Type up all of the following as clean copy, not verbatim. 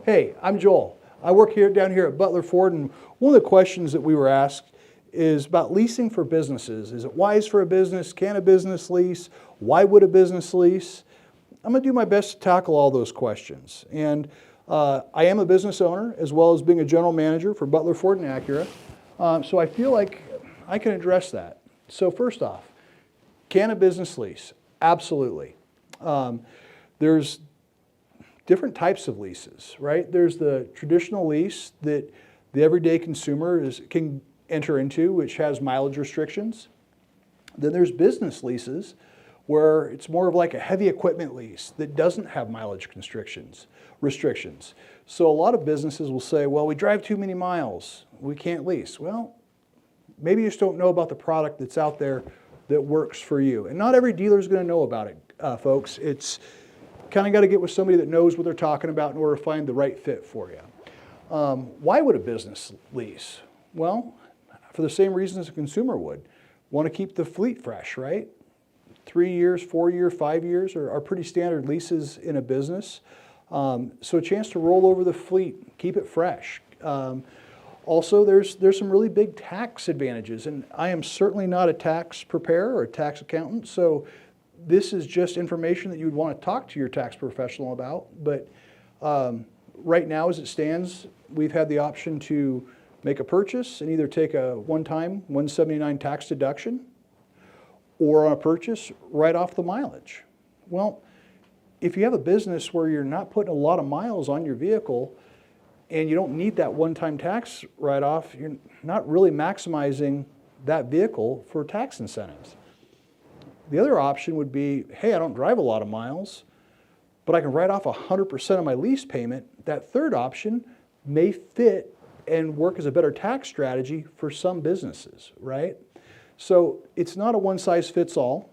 Hey, I'm Joel. I work down here at Butler Ford, and one of the questions that we were asked is about leasing for businesses. Is it wise for a business? Can a business lease? Why would a business lease? I'm going to do my best to tackle all those questions. And I am a business owner as well as being a general manager for Butler Ford and Acura. So I feel like I can address that. So first off, can a business lease? Absolutely. There's different types of leases, right? There's the traditional lease that the everyday consumer can enter into, which has mileage restrictions. Then there's business leases, where it's more of like a heavy equipment lease that doesn't have mileage restrictions. So a lot of businesses will say, well, we drive too many miles, we can't lease. Well, maybe you just don't know about the product that's out there that works for you. And not every dealer is going to know about it, folks. It's kind of got to get with somebody that knows what they're talking about in order to find the right fit for you. Why would a business lease? Well, for the same reason as a consumer would. Want to keep the fleet fresh, right? 3 years, 4 years, 5 years are pretty standard leases in a business. So a chance to roll over the fleet, keep it fresh. Also, there's some really big tax advantages, and I am certainly not a tax preparer or a tax accountant, so this is just information that you would want to talk to your tax professional about. But right now, as it stands, we've had the option to make a purchase and either take a one-time 179 tax deduction, or on a purchase, write off the mileage. Well, if you have a business where you're not putting a lot of miles on your vehicle and you don't need that one-time tax write-off, you're not really maximizing that vehicle for tax incentives. The other option would be, hey, I don't drive a lot of miles, but I can write off 100% of my lease payment. That third option may fit and work as a better tax strategy for some businesses, right? So it's not a one-size-fits-all,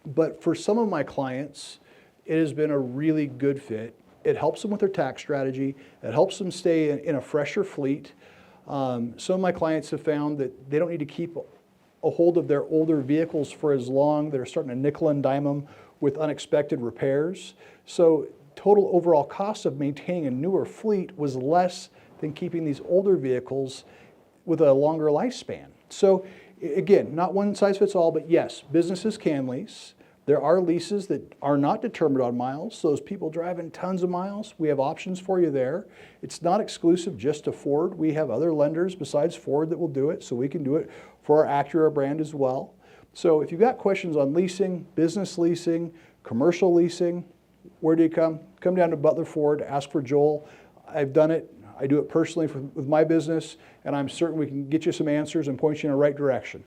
but for some of my clients, it has been a really good fit. It helps them with their tax strategy. It helps them stay in a fresher fleet. Some of my clients have found that they don't need to keep a hold of their older vehicles for as long. They're starting to nickel and dime them with unexpected repairs. So total overall cost of maintaining a newer fleet was less than keeping these older vehicles with a longer lifespan. So again, not one size fits all, but yes, businesses can lease. There are leases that are not determined on miles. So those people driving tons of miles, we have options for you there. It's not exclusive just to Ford. We have other lenders besides Ford that will do it, so we can do it for our Acura brand as well. So if you've got questions on leasing, business leasing, commercial leasing, where do you come? Come down to Butler Ford, ask for Joel. I've done it. I do it personally with my business, and I'm certain we can get you some answers and point you in the right direction.